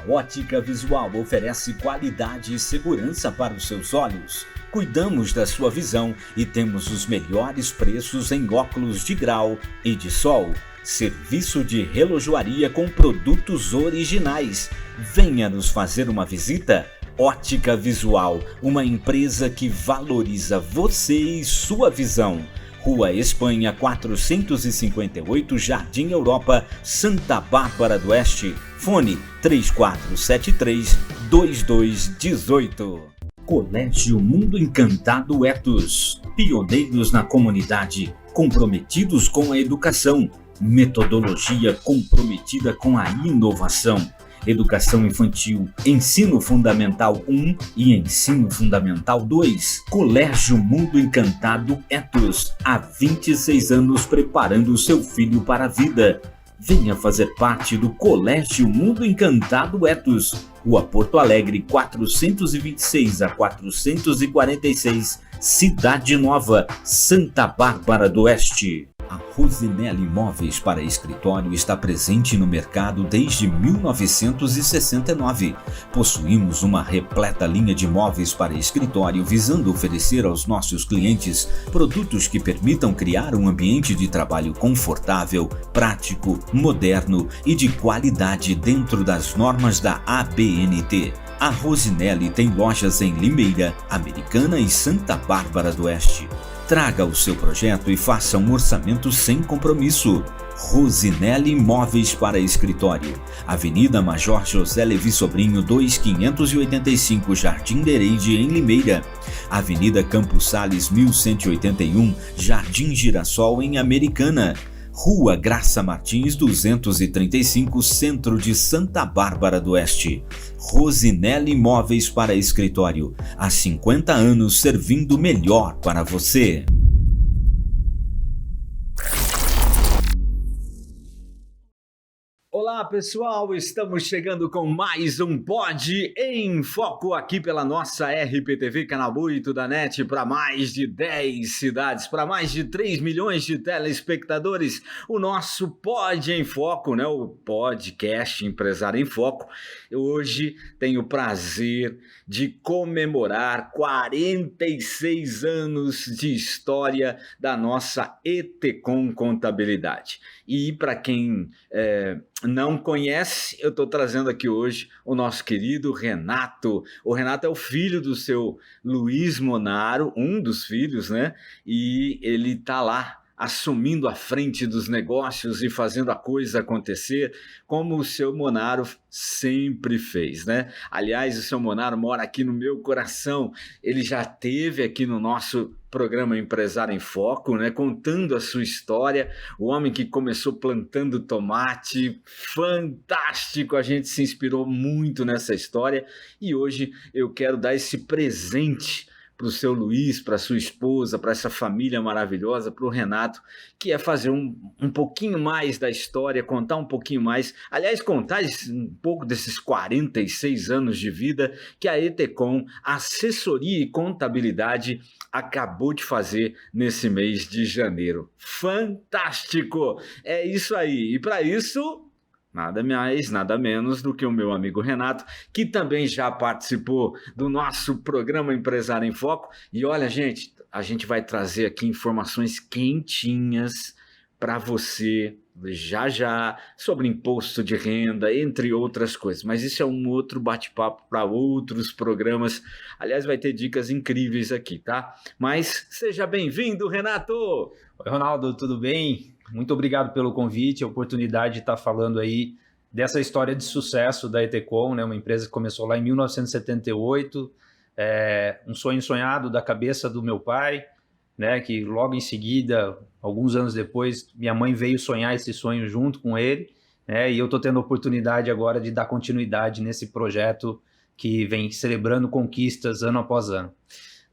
Ótica Visual oferece qualidade e segurança para os seus olhos. Cuidamos da sua visão e temos os melhores preços em óculos de grau e de sol. Serviço de relojoaria com produtos originais. Venha nos fazer uma visita. Ótica Visual, uma empresa que valoriza você e sua visão. Rua Espanha 458, Jardim Europa, Santa Bárbara do Oeste. Fone 3473-2218. Colégio Mundo Encantado Etos. Pioneiros na comunidade, comprometidos com a educação. Metodologia comprometida com a inovação. Educação infantil, ensino fundamental 1 e ensino fundamental 2. Colégio Mundo Encantado Etos, há 26 anos preparando o seu filho para a vida. Venha fazer parte do Colégio Mundo Encantado Etos, Rua Porto Alegre 426 a 446, Cidade Nova, Santa Bárbara do Oeste. A Rosinelli Móveis para Escritório está presente no mercado desde 1969. Possuímos uma repleta linha de móveis para escritório visando oferecer aos nossos clientes produtos que permitam criar um ambiente de trabalho confortável, prático, moderno e de qualidade dentro das normas da ABNT. A Rosinelli tem lojas em Limeira, Americana e Santa Bárbara do Oeste. Traga o seu projeto e faça um orçamento sem compromisso. Rosinelli Móveis para Escritório. Avenida Major José Levi Sobrinho 2585, Jardim Dereide, em Limeira. Avenida Campos Sales 1181, Jardim Girassol, em Americana. Rua Graça Martins 235, Centro de Santa Bárbara do Oeste. Rosinelli Móveis para Escritório. Há 50 anos servindo melhor para você. Olá pessoal, estamos chegando com mais um Pod em Foco aqui pela nossa RPTV Canal 8 da NET para mais de 10 cidades, para mais de 3 milhões de telespectadores. O nosso Pod em Foco, né? O podcast Empresário em Foco. Hoje tenho o prazer de comemorar 46 anos de história da nossa Etecom Contabilidade. E para quem não conhece, eu estou trazendo aqui hoje o nosso querido Renato. O Renato é o filho do seu Luiz Monaro, um dos filhos, né? E ele está lá assumindo a frente dos negócios e fazendo a coisa acontecer, como o seu Monaro sempre fez, né? Aliás, o seu Monaro mora aqui no meu coração. Ele já esteve aqui no nosso programa Empresário em Foco, né? Contando a sua história. O homem que começou plantando tomate, fantástico! A gente se inspirou muito nessa história e hoje eu quero dar esse presente para o seu Luiz, para a sua esposa, para essa família maravilhosa, para o Renato, que é fazer um pouquinho mais da história, contar um pouquinho mais, aliás, contar um pouco desses 46 anos de vida que a Etecom, Assessoria e Contabilidade, acabou de fazer nesse mês de janeiro. Fantástico! É isso aí. E para isso, nada mais, nada menos do que o meu amigo Renato, que também já participou do nosso programa Empresário em Foco. E olha, gente, a gente vai trazer aqui informações quentinhas para você já sobre imposto de renda, entre outras coisas. Mas isso é um outro bate-papo para outros programas. Aliás, vai ter dicas incríveis aqui, tá? Mas seja bem-vindo, Renato! Oi, Ronaldo, tudo bem? Muito obrigado pelo convite, a oportunidade de estar falando aí dessa história de sucesso da Etecom, né? Uma empresa que começou lá em 1978, um sonho sonhado da cabeça do meu pai, né? Que logo em seguida, alguns anos depois, minha mãe veio sonhar esse sonho junto com ele, né? E eu estou tendo a oportunidade agora de dar continuidade nesse projeto que vem celebrando conquistas ano após ano.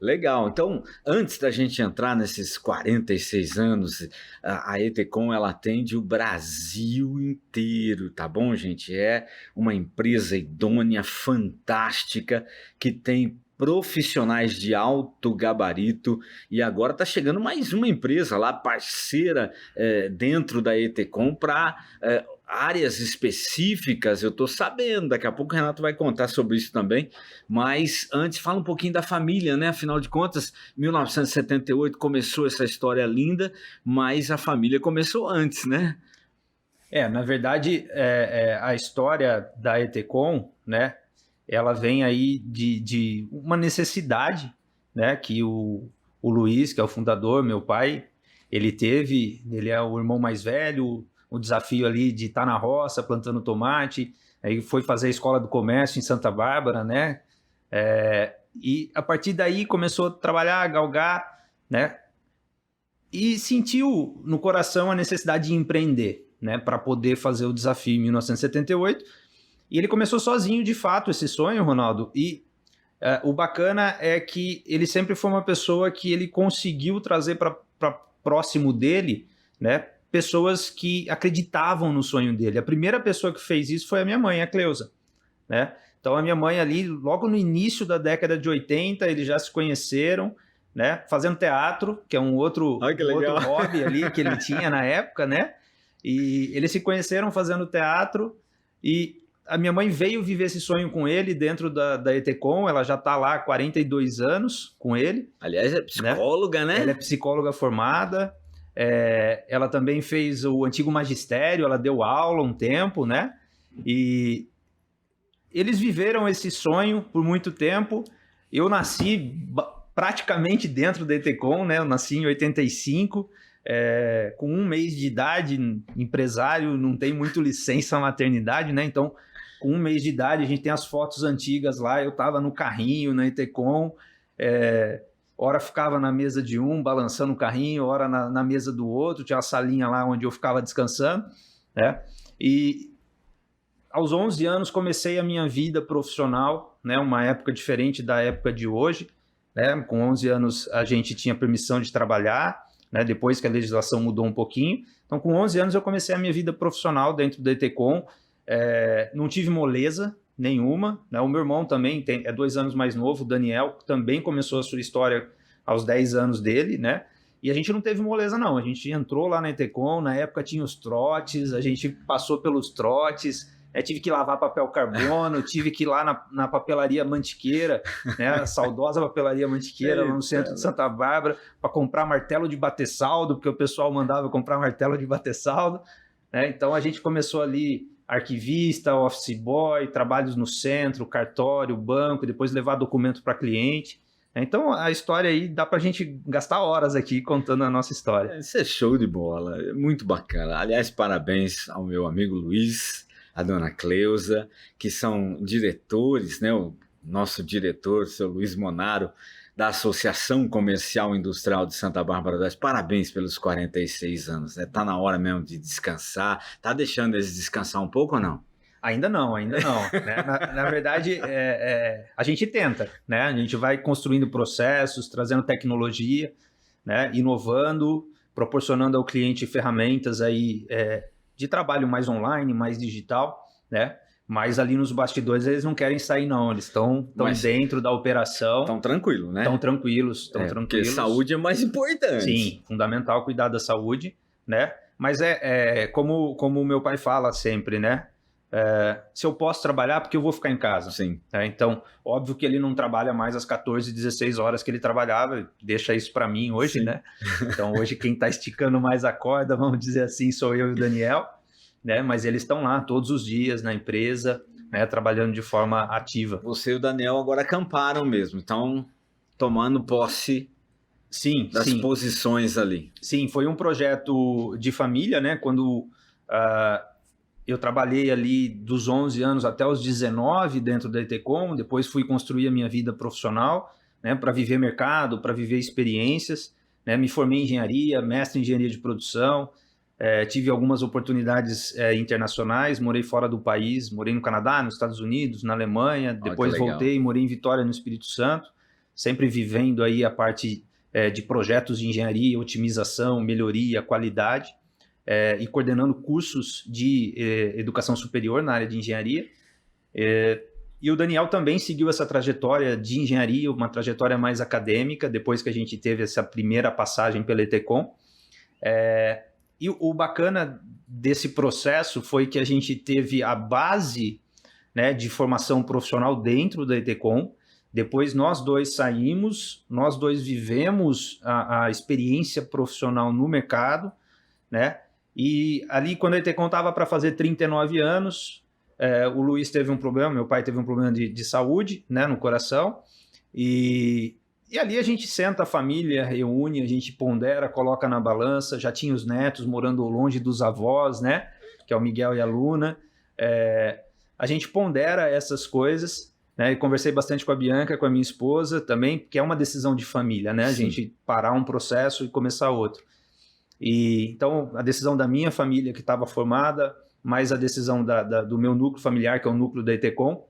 Legal, então antes da gente entrar nesses 46 anos, a Etecom ela atende o Brasil inteiro, tá bom, gente? É uma empresa idônea, fantástica, que tem profissionais de alto gabarito, e agora está chegando mais uma empresa lá, parceira dentro da Etecom, para áreas específicas. Eu estou sabendo, daqui a pouco o Renato vai contar sobre isso também, mas antes fala um pouquinho da família, né? Afinal de contas, 1978 começou essa história linda, mas a família começou antes, né? Na verdade, a história da Etecom, né? Ela vem aí de uma necessidade, né, que o Luiz, que é o fundador, meu pai, ele é o irmão mais velho, o desafio ali de estar na roça, plantando tomate, aí foi fazer a escola do comércio em Santa Bárbara, né, e a partir daí começou a trabalhar, galgar, né, e sentiu no coração a necessidade de empreender, né, para poder fazer o desafio em 1978. E ele começou sozinho, de fato, esse sonho, Ronaldo. E o bacana é que ele sempre foi uma pessoa que ele conseguiu trazer para próximo dele, né, pessoas que acreditavam no sonho dele. A primeira pessoa que fez isso foi a minha mãe, a Cleusa, né? Então, a minha mãe ali, logo no início da década de 80, eles já se conheceram, né, fazendo teatro, que é um outro hobby ali que ele tinha na época, né? E eles se conheceram fazendo teatro e a minha mãe veio viver esse sonho com ele dentro da Etecom, ela já está lá há 42 anos com ele. Aliás, é psicóloga, né? Ela é psicóloga formada, ela também fez o antigo magistério, ela deu aula um tempo, né? E eles viveram esse sonho por muito tempo. Eu nasci praticamente dentro da Etecom, né? Eu nasci em 85, com 1 mês de idade, empresário não tem muito licença maternidade, né? Então, com 1 mês de idade, a gente tem as fotos antigas lá, eu estava no carrinho, na Etecom, hora ficava na mesa de um, balançando o carrinho, hora na mesa do outro, tinha uma salinha lá onde eu ficava descansando, né? E aos 11 anos comecei a minha vida profissional, né? Uma época diferente da época de hoje, né? Com 11 anos a gente tinha permissão de trabalhar, né? Depois que a legislação mudou um pouquinho. Então, com 11 anos eu comecei a minha vida profissional dentro da Etecom. Não tive moleza nenhuma, né? O meu irmão também é 2 anos mais novo, o Daniel, também começou a sua história aos 10 anos dele, né? E a gente não teve moleza, não. A gente entrou lá na Etecom, na época tinha os trotes, a gente passou pelos trotes, tive que lavar papel carbono, tive que ir lá na papelaria Mantiqueira, né? A saudosa papelaria Mantiqueira, lá no centro de Santa Bárbara, para comprar martelo de bater saldo, porque o pessoal mandava comprar martelo de bater saldo, né? Então a gente começou ali arquivista, office boy, trabalhos no centro, cartório, banco, depois levar documento para cliente. Então a história aí dá para a gente gastar horas aqui contando a nossa história. Isso é show de bola, muito bacana. Aliás, parabéns ao meu amigo Luiz, a dona Cleusa, que são diretores, né? O nosso diretor, seu Luiz Monaro, da Associação Comercial Industrial de Santa Bárbara do Oeste. Parabéns pelos 46 anos, né? Tá na hora mesmo de descansar. Tá deixando eles descansar um pouco ou não? Ainda não, né? Na verdade, a gente tenta, né? A gente vai construindo processos, trazendo tecnologia, né? Inovando, proporcionando ao cliente ferramentas aí, de trabalho mais online, mais digital, né? Mas ali nos bastidores eles não querem sair, não. Eles estão dentro da operação. Estão tranquilos, né? Estão tranquilos. Porque saúde é mais importante. Sim, fundamental cuidar da saúde, né? Mas como o meu pai fala sempre, né? Se eu posso trabalhar, porque eu vou ficar em casa. Sim. Então, óbvio que ele não trabalha mais as 14, 16 horas que ele trabalhava, deixa isso para mim hoje, sim, né? Então, hoje quem está esticando mais a corda, vamos dizer assim, sou eu e o Daniel, né? Mas eles estão lá todos os dias na empresa, né? Trabalhando de forma ativa. Você e o Daniel agora acamparam mesmo, então tomando posse, sim, das posições ali. Sim, foi um projeto de família, né? Quando eu trabalhei ali dos 11 anos até os 19 dentro da Etecom, depois fui construir a minha vida profissional, né, para viver mercado, para viver experiências, né, me formei em engenharia, mestre em engenharia de produção, tive algumas oportunidades internacionais, morei fora do país, morei no Canadá, nos Estados Unidos, na Alemanha, depois voltei, morei em Vitória, no Espírito Santo, sempre vivendo aí a parte de projetos de engenharia, otimização, melhoria, qualidade, e coordenando cursos de educação superior na área de engenharia. E o Daniel também seguiu essa trajetória de engenharia, uma trajetória mais acadêmica, depois que a gente teve essa primeira passagem pela ETCOM. E o bacana desse processo foi que a gente teve a base, né, de formação profissional dentro da ETCOM. Depois nós dois saímos, nós dois vivemos a experiência profissional no mercado, né? E ali, quando a ETCOM estava para fazer 39 anos, o Luiz teve um problema, meu pai teve um problema de saúde, né, no coração, e ali a gente senta a família, reúne, a gente pondera, coloca na balança, já tinha os netos morando longe dos avós, né, que é o Miguel e a Luna, a gente pondera essas coisas, né, e conversei bastante com a Bianca, com a minha esposa também, porque é uma decisão de família, né, a gente parar um processo e começar outro. E então a decisão da minha família que estava formada, mais a decisão do meu núcleo familiar, que é o núcleo da ETCOM,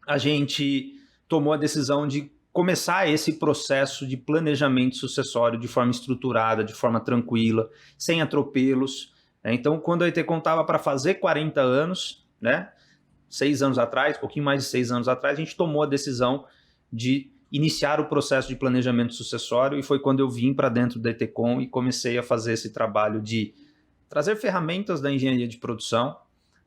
a gente tomou a decisão de começar esse processo de planejamento sucessório de forma estruturada, de forma tranquila, sem atropelos. Então, quando a ETCOM estava para fazer 40 anos, né, 6 anos atrás, um pouquinho mais de 6 anos atrás, a gente tomou a decisão de iniciar o processo de planejamento sucessório, e foi quando eu vim para dentro da ETCOM e comecei a fazer esse trabalho de trazer ferramentas da engenharia de produção,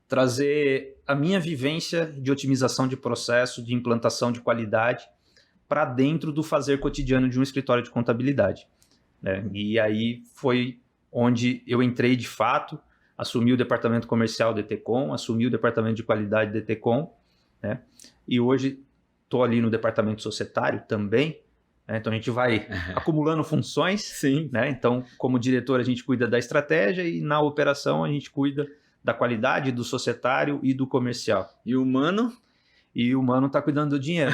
trazer a minha vivência de otimização de processo, de implantação de qualidade para dentro do fazer cotidiano de um escritório de contabilidade, né? E aí foi onde eu entrei de fato, assumi o departamento comercial da ETCOM, assumi o departamento de qualidade da ETCOM, né? E hoje estou ali no departamento societário também, né? Então a gente vai acumulando funções. Sim. Né? Então, como diretor, a gente cuida da estratégia, e na operação a gente cuida da qualidade, do societário e do comercial. E o Mano? E o Mano está cuidando do dinheiro.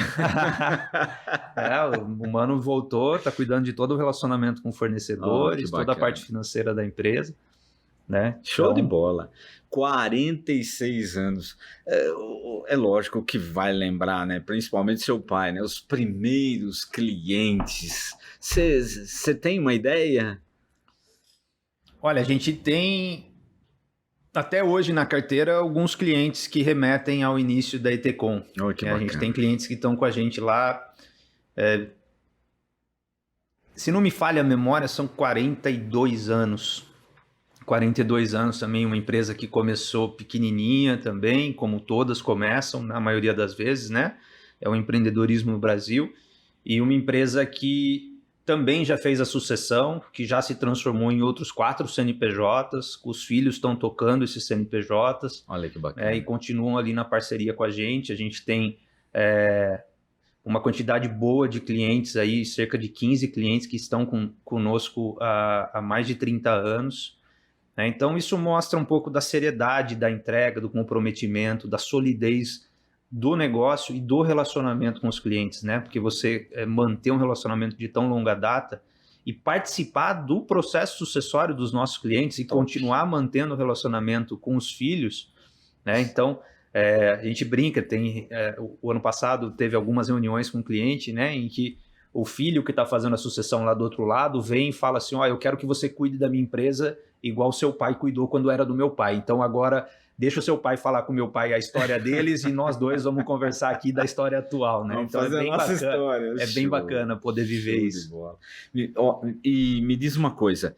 O Mano voltou, está cuidando de todo o relacionamento com fornecedores, toda a parte financeira da empresa. Né? Show de bola. 46 anos. É lógico que vai lembrar, né? Principalmente seu pai, né? Os primeiros clientes. Você tem uma ideia? Olha, a gente tem até hoje na carteira alguns clientes que remetem ao início da ETCOM. A gente tem clientes que estão com a gente lá. Se não me falha a memória, são 42 anos. 42 anos também, uma empresa que começou pequenininha também, como todas começam, na maioria das vezes, né? É o empreendedorismo no Brasil. E uma empresa que também já fez a sucessão, que já se transformou em outros 4 CNPJs, os filhos estão tocando esses CNPJs. Olha que bacana. E continuam ali na parceria com a gente. A gente tem uma quantidade boa de clientes aí, cerca de 15 clientes que estão conosco há mais de 30 anos. Então isso mostra um pouco da seriedade da entrega, do comprometimento, da solidez do negócio e do relacionamento com os clientes, né? Porque você manter um relacionamento de tão longa data e participar do processo sucessório dos nossos clientes e continuar mantendo o relacionamento com os filhos, né? Então a gente brinca, o ano passado teve algumas reuniões com o cliente, né, em que o filho que está fazendo a sucessão lá do outro lado vem e fala assim, eu quero que você cuide da minha empresa igual seu pai cuidou quando era do meu pai. Então agora deixa o seu pai falar com o meu pai a história deles e nós dois vamos conversar aqui da história atual, né? Vamos então fazer é bem bacana, história. É bem bacana poder viver isso. E me diz uma coisa,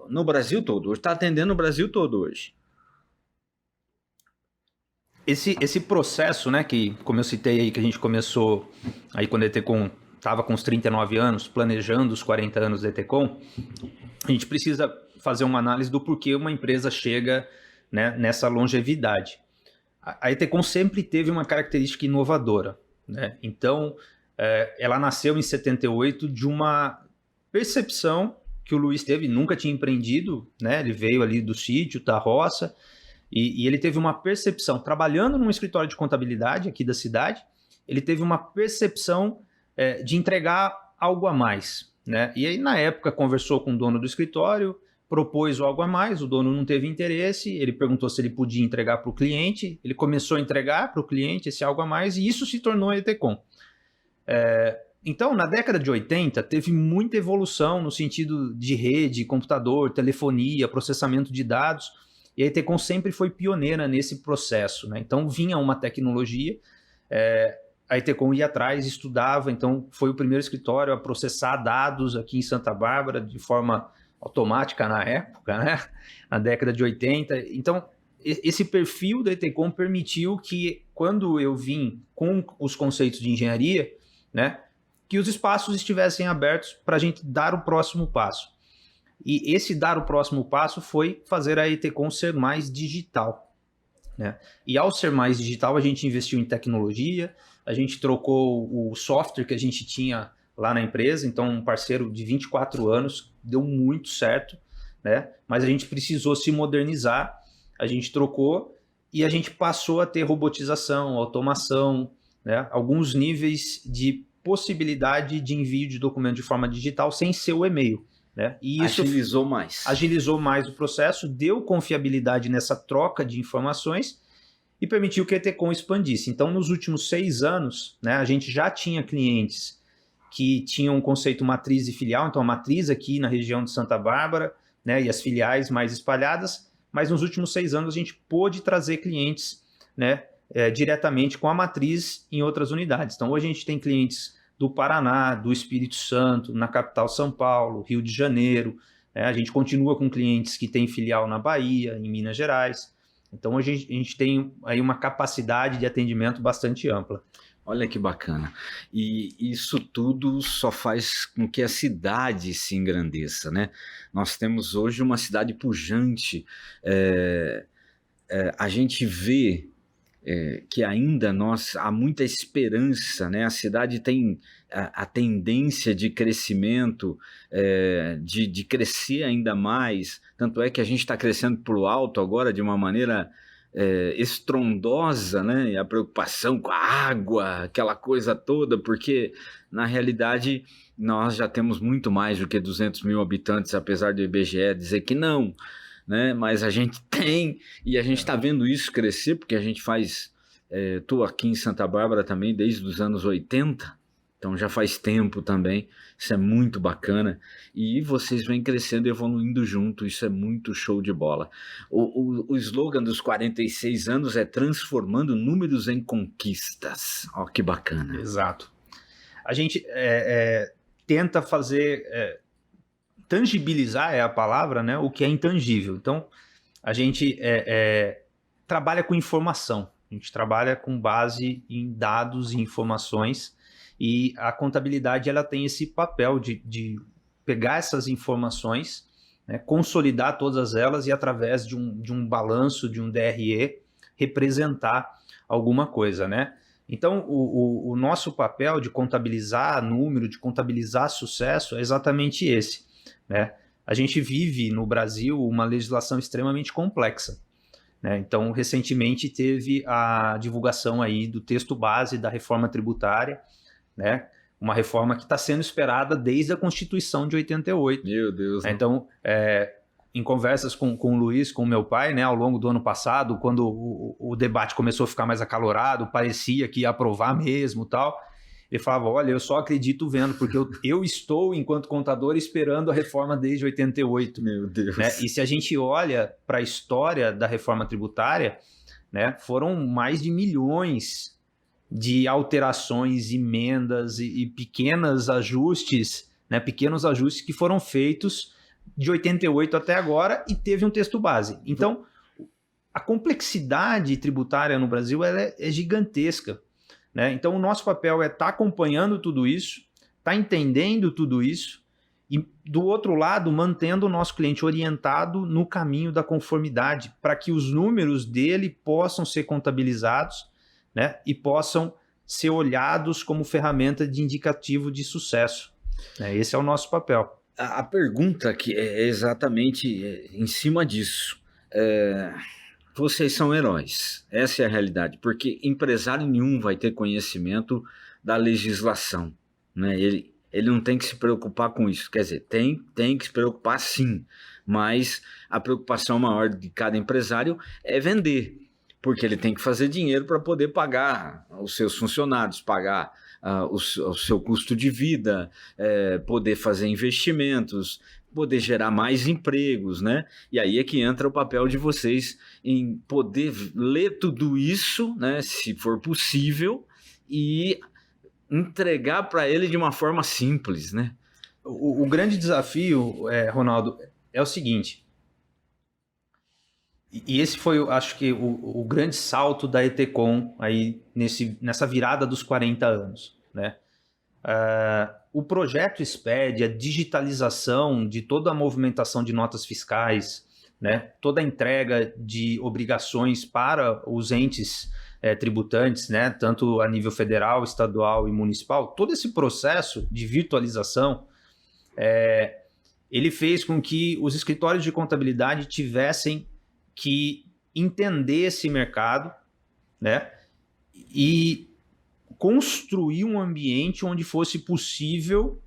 no Brasil todo, está atendendo o Brasil todo hoje? Esse processo, né, que como eu citei aí, que a gente começou aí quando a ETCOM estava com os 39 anos, planejando os 40 anos da ETCOM, a gente precisa fazer uma análise do porquê uma empresa chega, né, nessa longevidade. A ETCOM sempre teve uma característica inovadora, né? Então, ela nasceu em 78 de uma percepção que o Luiz teve, nunca tinha empreendido, né? Ele veio ali do sítio, da roça, e ele teve uma percepção, trabalhando num escritório de contabilidade aqui da cidade, ele teve uma percepção de entregar algo a mais, né? E aí, na época, conversou com o dono do escritório, propôs algo a mais, o dono não teve interesse, ele perguntou se ele podia entregar para o cliente, ele começou a entregar para o cliente esse algo a mais, e isso se tornou a ETCOM. Então, na década de 80, teve muita evolução no sentido de rede, computador, telefonia, processamento de dados, e a ETCOM sempre foi pioneira nesse processo, né? Então, vinha uma tecnologia, a Etecom ia atrás, estudava, então foi o primeiro escritório a processar dados aqui em Santa Bárbara de forma automática na época, né? Na década de 80. Então, esse perfil da Etecom permitiu que, quando eu vim com os conceitos de engenharia, né, que os espaços estivessem abertos para a gente dar o próximo passo. E esse dar o próximo passo foi fazer a Etecom ser mais digital, né? E ao ser mais digital, a gente investiu em tecnologia, a gente trocou o software que a gente tinha lá na empresa, então um parceiro de 24 anos, deu muito certo, né? Mas a gente precisou se modernizar, a gente trocou e a gente passou a ter robotização, automação, né? Alguns níveis de possibilidade de envio de documento de forma digital sem ser o e-mail, né? E isso agilizou mais o processo, deu confiabilidade nessa troca de informações e permitiu que a Etecom expandisse. Então, nos últimos 6 anos, né, a gente já tinha clientes que tinham um conceito matriz e filial, então a matriz aqui na região de Santa Bárbara, né, e as filiais mais espalhadas, mas nos últimos 6 anos a gente pôde trazer clientes, né, diretamente com a matriz em outras unidades. Então, hoje a gente tem clientes do Paraná, do Espírito Santo, na capital São Paulo, Rio de Janeiro, né, a gente continua com clientes que têm filial na Bahia, em Minas Gerais. Então, hoje a gente tem aí uma capacidade de atendimento bastante ampla. Olha que bacana. E isso tudo só faz com que a cidade se engrandeça, né? Nós temos hoje uma cidade pujante. A gente vê que ainda há muita esperança, né? A cidade tem a tendência de crescimento, de crescer ainda mais. Tanto é que a gente está crescendo para o alto agora de uma maneira estrondosa, né? E a preocupação com a água, aquela coisa toda, porque na realidade nós já temos muito mais do que 200 mil habitantes, apesar do IBGE dizer que não, né? Mas a gente tem, e a gente está vendo isso crescer, porque a gente estou aqui em Santa Bárbara também desde os anos 80, então já faz tempo também, isso é muito bacana, e vocês vêm crescendo e evoluindo junto, isso é muito show de bola. O slogan dos 46 anos é transformando números em conquistas, ó que bacana. Exato. A gente tenta fazer, tangibilizar é a palavra, né, o que é intangível. Então, a gente trabalha com informação, a gente trabalha com base em dados e informações, e a contabilidade ela tem esse papel de pegar essas informações, né, consolidar todas elas e através de um balanço, de um DRE, representar alguma coisa, né? Então, o nosso papel de contabilizar número, de contabilizar sucesso é exatamente esse, né? A gente vive no Brasil uma legislação extremamente complexa, né? Então, recentemente teve a divulgação aí do texto base da reforma tributária, né? Uma reforma que está sendo esperada desde a Constituição de 88. Meu Deus. Né? Então, em conversas com o Luiz, com o meu pai, né, ao longo do ano passado, quando o debate começou a ficar mais acalorado, parecia que ia aprovar mesmo e tal, ele falava, olha, eu só acredito vendo, porque eu estou, enquanto contador, esperando a reforma desde 88. Meu Deus. Né? E se a gente olha para a história da reforma tributária, né, foram mais de milhões de alterações, emendas e pequenos ajustes, né, pequenos ajustes que foram feitos de 88 até agora e teve um texto base. Então, a complexidade tributária no Brasil ela é gigantesca, né? Então, o nosso papel é estar acompanhando tudo isso, estar entendendo tudo isso e, do outro lado, mantendo o nosso cliente orientado no caminho da conformidade para que os números dele possam ser contabilizados, né, e possam ser olhados como ferramenta de indicativo de sucesso. Esse é o nosso papel. A pergunta que é exatamente em cima disso. Vocês são heróis, essa é a realidade, porque empresário nenhum vai ter conhecimento da legislação, né? Ele não tem que se preocupar com isso, quer dizer, tem que se preocupar sim, mas a preocupação maior de cada empresário é vender, porque ele tem que fazer dinheiro para poder pagar os seus funcionários, pagar o seu custo de vida, poder fazer investimentos, poder gerar mais empregos, né? E aí é que entra o papel de vocês em poder ler tudo isso, né, se for possível, e entregar para ele de uma forma simples, né? O grande desafio, Ronaldo, é o seguinte, e esse foi, acho que, o grande salto da Etecom aí nessa virada dos 40 anos, né? O projeto SPED, a digitalização de toda a movimentação de notas fiscais, né? Toda a entrega de obrigações para os entes tributantes, né? Tanto a nível federal, estadual e municipal, todo esse processo de virtualização, ele fez com que os escritórios de contabilidade tivessem que entender esse mercado, né? E construir um ambiente onde fosse possível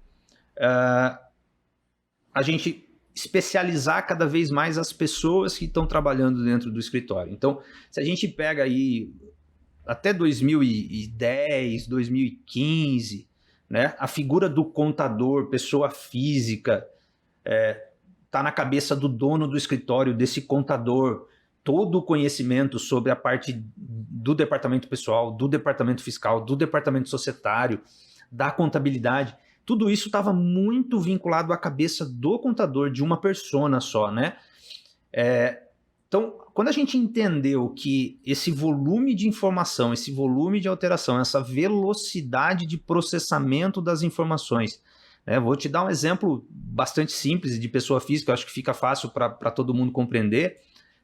a gente especializar cada vez mais as pessoas que estão trabalhando dentro do escritório. Então, se a gente pega aí até 2010, 2015, né, a figura do contador, pessoa física, está na cabeça do dono do escritório, desse contador, todo o conhecimento sobre a parte do departamento pessoal, do departamento fiscal, do departamento societário, da contabilidade, tudo isso estava muito vinculado à cabeça do contador, de uma persona só, né? Então, quando a gente entendeu que esse volume de informação, esse volume de alteração, essa velocidade de processamento das informações, né? Vou te dar um exemplo bastante simples de pessoa física, acho que fica fácil para todo mundo compreender,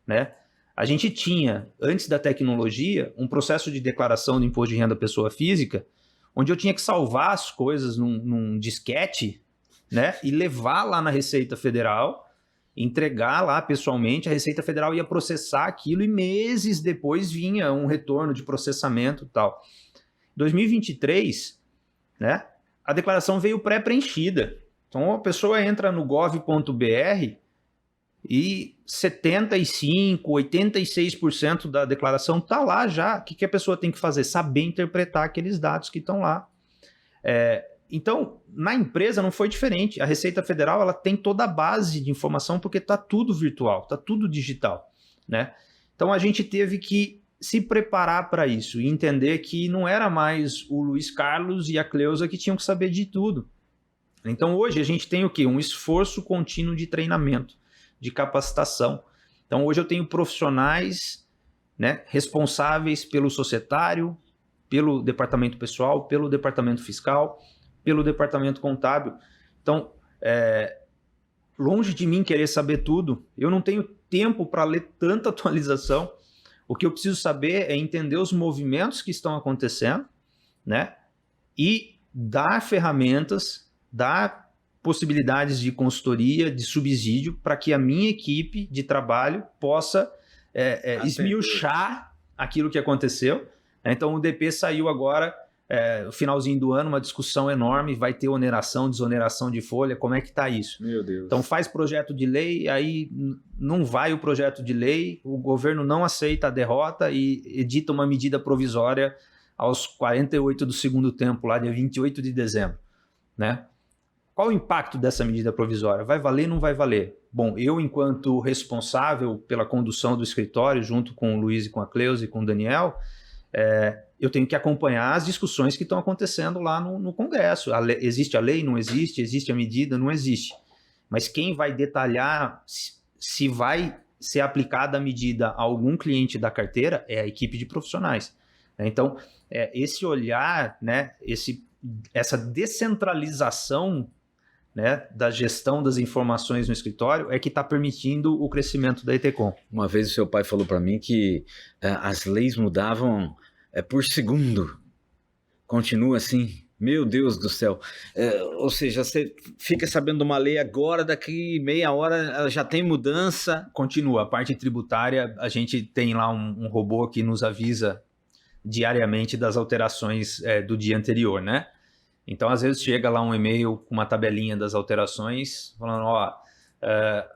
né? A gente tinha, antes da tecnologia, um processo de declaração do imposto de renda da pessoa física, onde eu tinha que salvar as coisas num disquete, né? E levar lá na Receita Federal, entregar lá pessoalmente, a Receita Federal ia processar aquilo e meses depois vinha um retorno de processamento e tal. Em 2023, né? A declaração veio pré-preenchida. Então a pessoa entra no gov.br e 75%, 86% da declaração está lá já. O que a pessoa tem que fazer? Saber interpretar aqueles dados que estão lá. Então, na empresa não foi diferente. A Receita Federal ela tem toda a base de informação porque está tudo virtual, está tudo digital, né? Então a gente teve que se preparar para isso e entender que não era mais o Luiz Carlos e a Cleusa que tinham que saber de tudo. Então hoje a gente tem o quê? Um esforço contínuo de treinamento, de capacitação. Então hoje eu tenho profissionais, né, responsáveis pelo societário, pelo departamento pessoal, pelo departamento fiscal, pelo departamento contábil. Então, longe de mim querer saber tudo, eu não tenho tempo para ler tanta atualização. O que eu preciso saber é entender os movimentos que estão acontecendo, né, e dar ferramentas, dar possibilidades de consultoria, de subsídio, para que a minha equipe de trabalho possa esmiuçar aquilo que aconteceu. Então o DP saiu agora, no finalzinho do ano, uma discussão enorme, vai ter oneração, desoneração de folha, como é que está isso? Meu Deus. Então faz projeto de lei, aí não vai o projeto de lei, o governo não aceita a derrota e edita uma medida provisória aos 48 do segundo tempo, lá dia 28 de dezembro, né? Qual o impacto dessa medida provisória? Vai valer ou não vai valer? Bom, eu, enquanto responsável pela condução do escritório, junto com o Luiz e com a Cleusa e com o Daniel, eu tenho que acompanhar as discussões que estão acontecendo lá no Congresso. Existe a lei? Não existe? Existe a medida? Não existe. Mas quem vai detalhar se vai ser aplicada a medida a algum cliente da carteira é a equipe de profissionais. Então, esse olhar, né, essa descentralização, né, da gestão das informações no escritório é que está permitindo o crescimento da Etecom. Uma vez o seu pai falou para mim que as leis mudavam por segundo. Continua assim? Meu Deus do céu. Ou seja, você fica sabendo de uma lei agora, daqui meia hora ela já tem mudança. Continua. A parte tributária, a gente tem lá um robô que nos avisa diariamente das alterações do dia anterior, né? Então, às vezes, chega lá um e-mail com uma tabelinha das alterações, falando,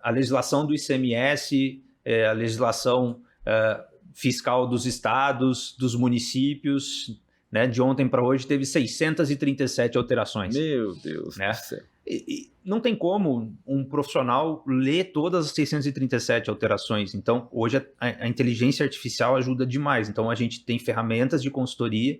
a legislação do ICMS, a legislação fiscal dos estados, dos municípios, né, de ontem para hoje teve 637 alterações. Meu Deus, né? Do céu. E não tem como um profissional ler todas as 637 alterações. Então, hoje a inteligência artificial ajuda demais. Então, a gente tem ferramentas de consultoria,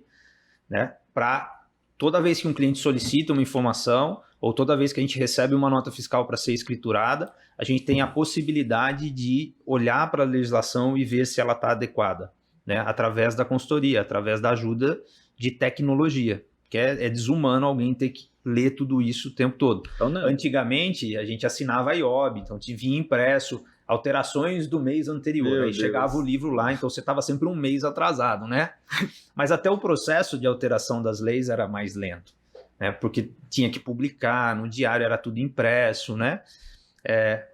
né? Para toda vez que um cliente solicita uma informação ou toda vez que a gente recebe uma nota fiscal para ser escriturada, a gente tem a possibilidade de olhar para a legislação e ver se ela está adequada, né? Através da consultoria, através da ajuda de tecnologia, que é desumano alguém ter que ler tudo isso o tempo todo. Então, antigamente, a gente assinava a IOB, então te vinha impresso alterações do mês anterior, aí chegava o livro lá, então você estava sempre um mês atrasado, né? Mas até o processo de alteração das leis era mais lento, né? Porque tinha que publicar, no diário era tudo impresso, né?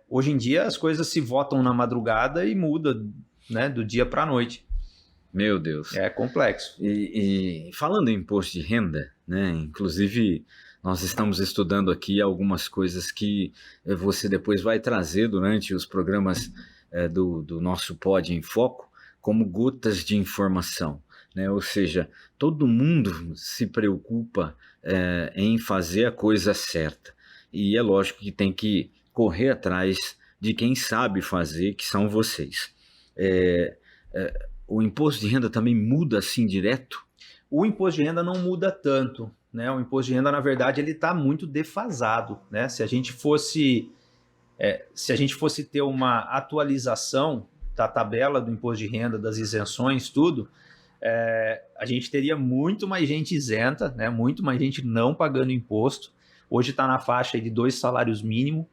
Hoje em dia as coisas se votam na madrugada e muda, né, do dia para a noite. Meu Deus. É complexo. E falando em imposto de renda, né, inclusive nós estamos estudando aqui algumas coisas que você depois vai trazer durante os programas do nosso Pod em Foco, como gotas de informação, né? Ou seja, todo mundo se preocupa em fazer a coisa certa. E é lógico que tem que correr atrás de quem sabe fazer, que são vocês. O imposto de renda também muda assim direto? O imposto de renda não muda tanto, né? O imposto de renda, na verdade, ele está muito defasado, né? Se a gente fosse ter uma atualização da tabela do imposto de renda, das isenções, tudo, a gente teria muito mais gente isenta, né? Muito mais gente não pagando imposto. Hoje está na faixa de 2 salários mínimos,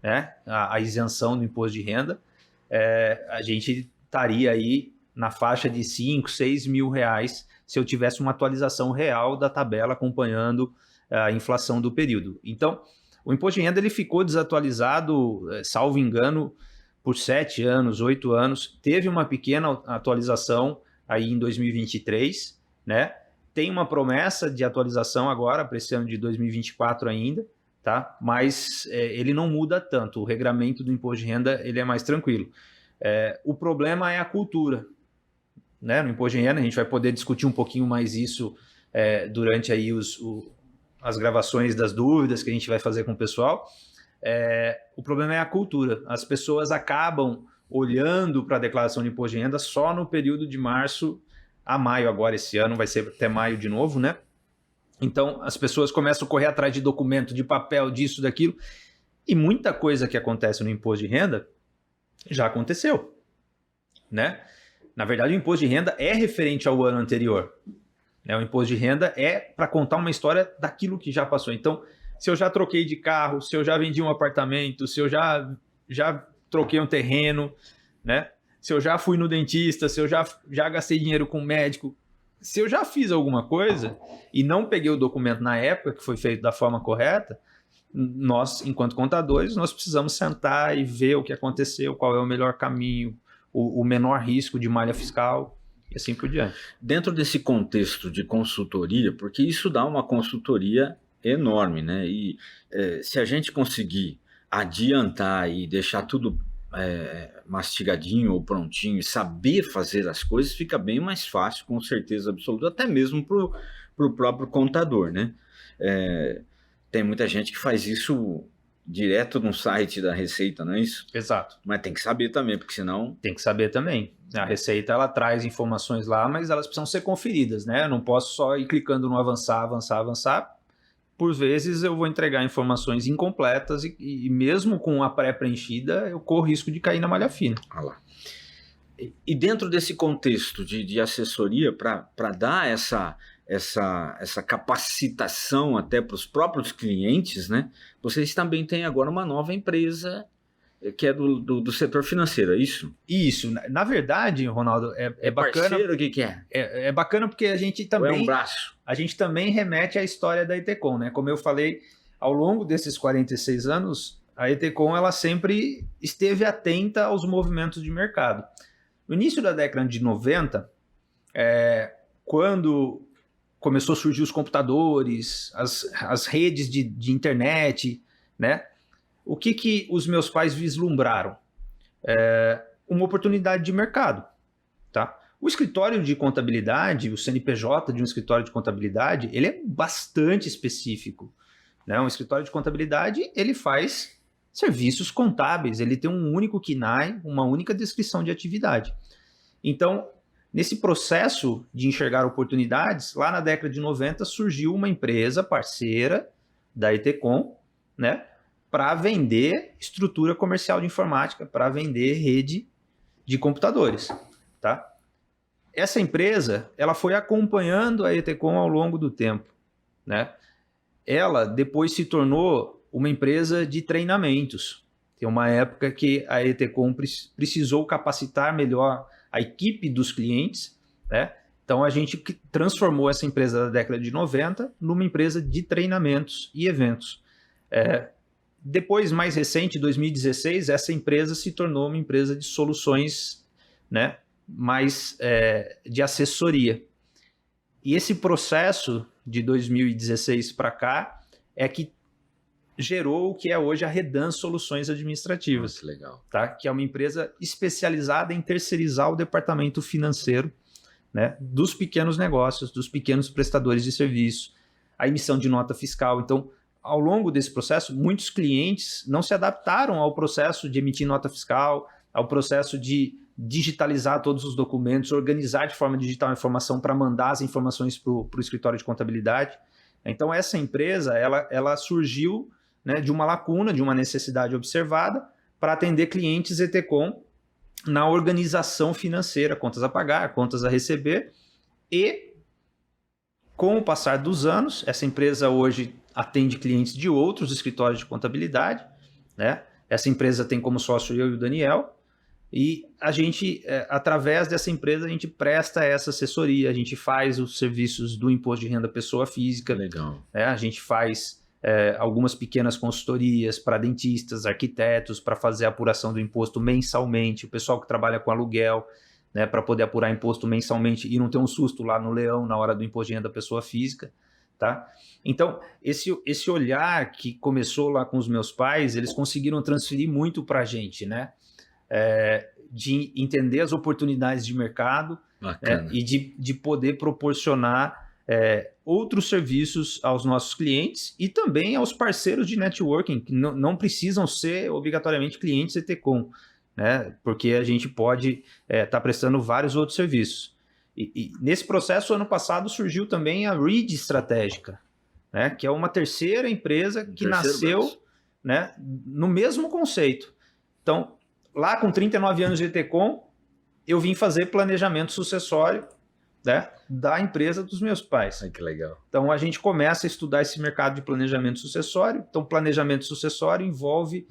né? A isenção do imposto de renda. A gente estaria aí na faixa de 5, 6 mil reais se eu tivesse uma atualização real da tabela acompanhando a inflação do período. Então, o imposto de renda ele ficou desatualizado, salvo engano, por 7 anos, 8 anos. Teve uma pequena atualização aí em 2023, né? Tem uma promessa de atualização agora para esse ano de 2024 ainda, tá? Mas ele não muda tanto. O regramento do imposto de renda ele é mais tranquilo. O problema é a cultura, né? No imposto de renda, a gente vai poder discutir um pouquinho mais isso durante aí as gravações das dúvidas que a gente vai fazer com o pessoal. O problema é a cultura. As pessoas acabam olhando para a declaração de imposto de renda só no período de março a maio. Agora, esse ano vai ser até maio de novo, né? Então, as pessoas começam a correr atrás de documento, de papel, disso, daquilo. E muita coisa que acontece no imposto de renda já aconteceu, né? Na verdade, o imposto de renda é referente ao ano anterior. O imposto de renda é para contar uma história daquilo que já passou. Então, se eu já troquei de carro, se eu já vendi um apartamento, se eu já troquei um terreno, né? Se eu já fui no dentista, se eu já gastei dinheiro com médico, se eu já fiz alguma coisa e não peguei o documento na época que foi feito da forma correta, nós, enquanto contadores, nós precisamos sentar e ver o que aconteceu, qual é o melhor caminho, o menor risco de malha fiscal e assim por diante. Dentro desse contexto de consultoria, porque isso dá uma consultoria enorme, né? E se a gente conseguir adiantar e deixar tudo mastigadinho ou prontinho e saber fazer as coisas, fica bem mais fácil, com certeza absoluta, até mesmo para o próprio contador, né? Tem muita gente que faz isso direto no site da Receita, não é isso? Exato. Mas tem que saber também, porque senão... Tem que saber também. A Receita, ela traz informações lá, mas elas precisam ser conferidas, né? Eu não posso só ir clicando no avançar. Por vezes eu vou entregar informações incompletas e mesmo com a pré-preenchida, eu corro risco de cair na malha fina. Ah lá. E dentro desse contexto de assessoria, para dar essa capacitação até para os próprios clientes, né? Vocês também têm agora uma nova empresa que é do setor financeiro, é isso? Isso. Na verdade, Ronaldo, é bacana. Parceiro, o que é? É bacana porque a gente também... Ou é um braço? A gente também remete à história da Etecom, né? Como eu falei, ao longo desses 46 anos, a Etecom ela sempre esteve atenta aos movimentos de mercado. No início da década de 90, quando começou a surgir os computadores, as redes de internet, né? O que os meus pais vislumbraram? Uma oportunidade de mercado, tá? O escritório de contabilidade, o CNPJ de um escritório de contabilidade, ele é bastante específico, né? Um escritório de contabilidade, ele faz serviços contábeis, ele tem um único KNAI, uma única descrição de atividade. Então, Nesse processo de enxergar oportunidades, lá na década de 90 surgiu uma empresa parceira da Etecom, né, para vender estrutura comercial de informática, para vender rede de computadores, tá? Essa empresa, ela foi acompanhando a Etecom ao longo do tempo, né? Ela depois se tornou uma empresa de treinamentos. Tem uma época que a Etecom precisou capacitar melhor a equipe dos clientes, né? Então a gente transformou essa empresa da década de 90 numa empresa de treinamentos e eventos. Depois, mais recente, 2016, essa empresa se tornou uma empresa de soluções, né, mais de assessoria. E esse processo de 2016 para cá é que gerou o que é hoje a Redan Soluções Administrativas. Muito legal. Tá? Que é uma empresa especializada em terceirizar o departamento financeiro, né, dos pequenos negócios, dos pequenos prestadores de serviço, a emissão de nota fiscal. Então, ao longo desse processo, muitos clientes não se adaptaram ao processo de emitir nota fiscal, ao processo de digitalizar todos os documentos, organizar de forma digital a informação para mandar as informações para o escritório de contabilidade. Então, essa empresa ela surgiu, né, de uma lacuna, de uma necessidade observada para atender clientes Etecom na organização financeira, contas a pagar, contas a receber. E, com o passar dos anos, essa empresa hoje atende clientes de outros escritórios de contabilidade, né? Essa empresa tem como sócio eu e o Daniel, e a gente, através dessa empresa, a gente presta essa assessoria, a gente faz os serviços do imposto de renda pessoa física. Legal. A gente faz algumas pequenas consultorias para dentistas, arquitetos, para fazer a apuração do imposto mensalmente, o pessoal que trabalha com aluguel, né, para poder apurar imposto mensalmente e não ter um susto lá no leão na hora do imposto de renda pessoa física. Tá? Então, esse olhar que começou lá com os meus pais, eles conseguiram transferir muito para a gente, né? De entender as oportunidades de mercado, e de poder proporcionar outros serviços aos nossos clientes e também aos parceiros de networking, que não precisam ser obrigatoriamente clientes Etecom, né? Porque a gente pode estar prestando vários outros serviços. E nesse processo, ano passado, surgiu também a Reed Estratégica, né, que é uma terceira empresa que nasceu, né, no mesmo conceito. Então, lá com 39 anos de Etecom, eu vim fazer planejamento sucessório, né, da empresa dos meus pais. Ai, que legal. Então, a gente começa a estudar esse mercado de planejamento sucessório. Então, planejamento sucessório envolve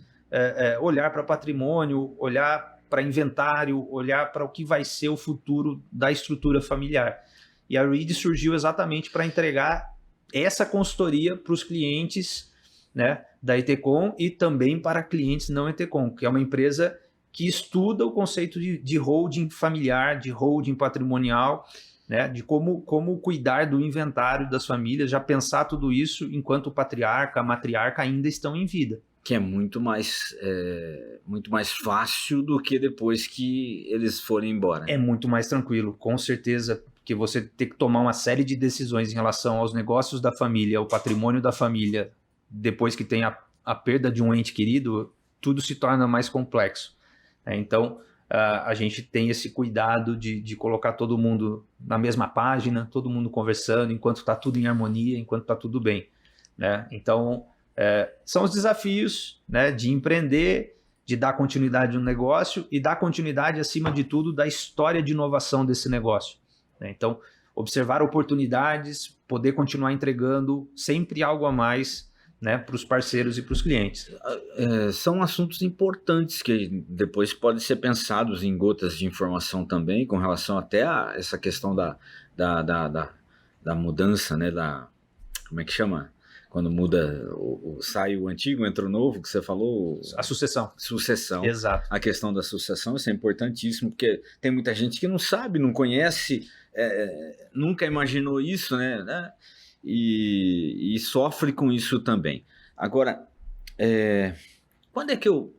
olhar para patrimônio, olhar para inventário, olhar para o que vai ser o futuro da estrutura familiar. E a Reed surgiu exatamente para entregar essa consultoria para os clientes, né, da Etecom e também para clientes não Etecom, que é uma empresa que estuda o conceito de holding familiar, de holding patrimonial, né, de como cuidar do inventário das famílias, já pensar tudo isso enquanto o patriarca, a matriarca ainda estão em vida. Que é muito mais fácil do que depois que eles forem embora. É muito mais tranquilo, com certeza, porque você tem que tomar uma série de decisões em relação aos negócios da família, ao patrimônio da família, depois que tem a perda de um ente querido, tudo se torna mais complexo. Então, a gente tem esse cuidado de colocar todo mundo na mesma página, todo mundo conversando, enquanto está tudo em harmonia, enquanto está tudo bem, né? Então, são os desafios, né, de empreender, de dar continuidade no negócio e dar continuidade, acima de tudo, da história de inovação desse negócio, né? Então, observar oportunidades, poder continuar entregando sempre algo a mais, né, para os parceiros e para os clientes. São assuntos importantes que depois podem ser pensados em gotas de informação também, com relação até a essa questão da mudança, né, como é que chama? Quando muda, sai o antigo, entra o novo, que você falou. A sucessão. Sucessão. Exato. A questão da sucessão, isso é importantíssimo, porque tem muita gente que não sabe, não conhece, nunca imaginou isso, né? E sofre com isso também. Agora, quando é que eu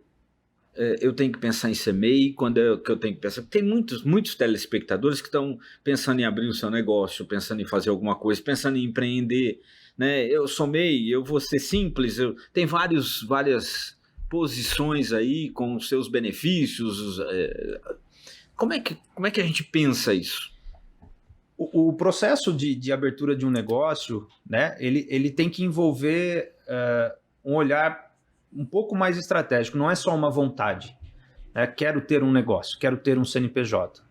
tenho que pensar em ser MEI? Quando é que eu tenho que pensar? Tem muitos telespectadores que estão pensando em abrir o seu negócio, pensando em fazer alguma coisa, pensando em empreender, né? Eu sou MEI, eu vou ser simples. Tem várias posições aí com seus benefícios. Como é que a gente pensa isso? O processo de abertura de um negócio, né, ele tem que envolver um olhar um pouco mais estratégico, não é só uma vontade. Né? Quero ter um negócio, quero ter um CNPJ.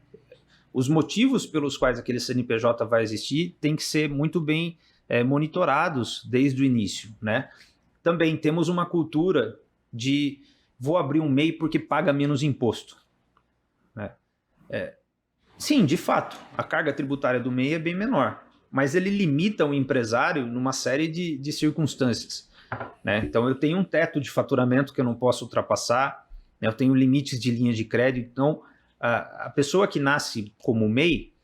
Os motivos pelos quais aquele CNPJ vai existir têm que ser muito bem monitorados desde o início. Né? Também temos uma cultura de vou abrir um MEI porque paga menos imposto. Né? Sim, de fato, a carga tributária do MEI é bem menor, mas ele limita o empresário numa série de circunstâncias. Né? Então, eu tenho um teto de faturamento que eu não posso ultrapassar, né? Eu tenho limites de linha de crédito. Então, a pessoa que nasce como MEI,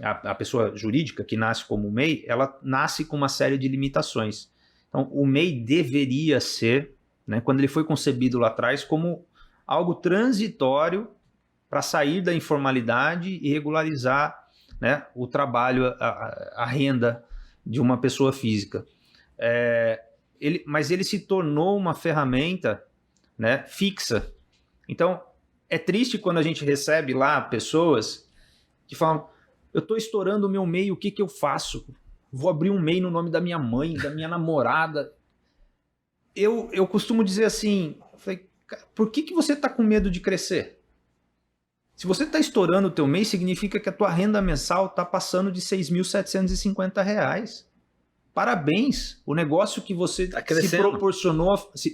a pessoa jurídica que nasce como MEI, ela nasce com uma série de limitações. Então, o MEI deveria ser, né, quando ele foi concebido lá atrás, como algo transitório para sair da informalidade e regularizar, né, o trabalho, a renda de uma pessoa física. Mas ele se tornou uma ferramenta, né, fixa. Então, é triste quando a gente recebe lá pessoas que falam, eu estou estourando o meu MEI, o que eu faço? Vou abrir um MEI no nome da minha mãe, da minha namorada. Eu costumo dizer assim, por que você está com medo de crescer? Se você está estourando o teu mês, significa que a tua renda mensal está passando de R$ 6.750. Parabéns! O negócio que você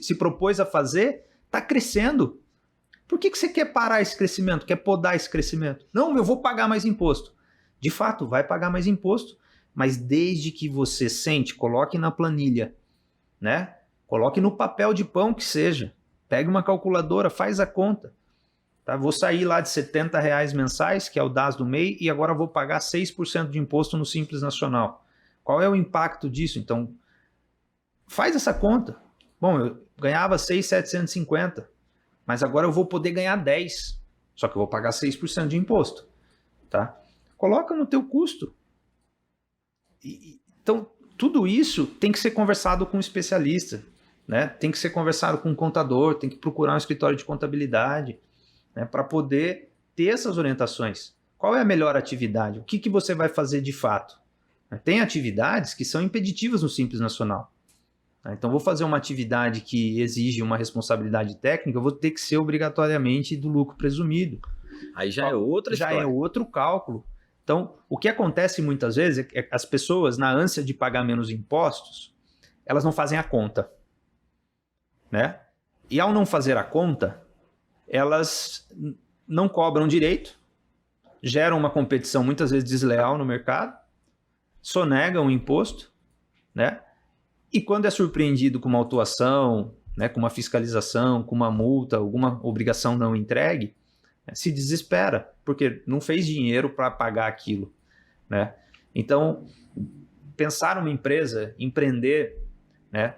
se propôs a fazer está crescendo. Por que você quer parar esse crescimento? Quer podar esse crescimento? Não, eu vou pagar mais imposto. De fato, vai pagar mais imposto, mas desde que você sente, coloque na planilha, né? Coloque no papel de pão que seja. Pegue uma calculadora, faz a conta. Tá? Vou sair lá de R$70 mensais, que é o DAS do MEI, e agora vou pagar 6% de imposto no Simples Nacional. Qual é o impacto disso? Então, faz essa conta. Bom, eu ganhava 6.750, mas agora eu vou poder ganhar 10, só que eu vou pagar 6% de imposto. Tá? Coloca no teu custo. Então, tudo isso tem que ser conversado com um especialista, né? Tem que ser conversado com um contador, tem que procurar um escritório de contabilidade, né, para poder ter essas orientações. Qual é a melhor atividade? O que você vai fazer de fato? Tem atividades que são impeditivas no Simples Nacional. Então, vou fazer uma atividade que exige uma responsabilidade técnica, eu vou ter que ser obrigatoriamente do lucro presumido. Aí já é outra história. Já é outro cálculo. Então, o que acontece muitas vezes é que as pessoas, na ânsia de pagar menos impostos, elas não fazem a conta. Né? E ao não fazer a conta, elas não cobram direito, geram uma competição muitas vezes desleal no mercado, sonegam o imposto, né? E quando é surpreendido com uma autuação, né, com uma fiscalização, com uma multa, alguma obrigação não entregue, se desespera, porque não fez dinheiro para pagar aquilo. Né? Então, pensar numa empresa, empreender, né?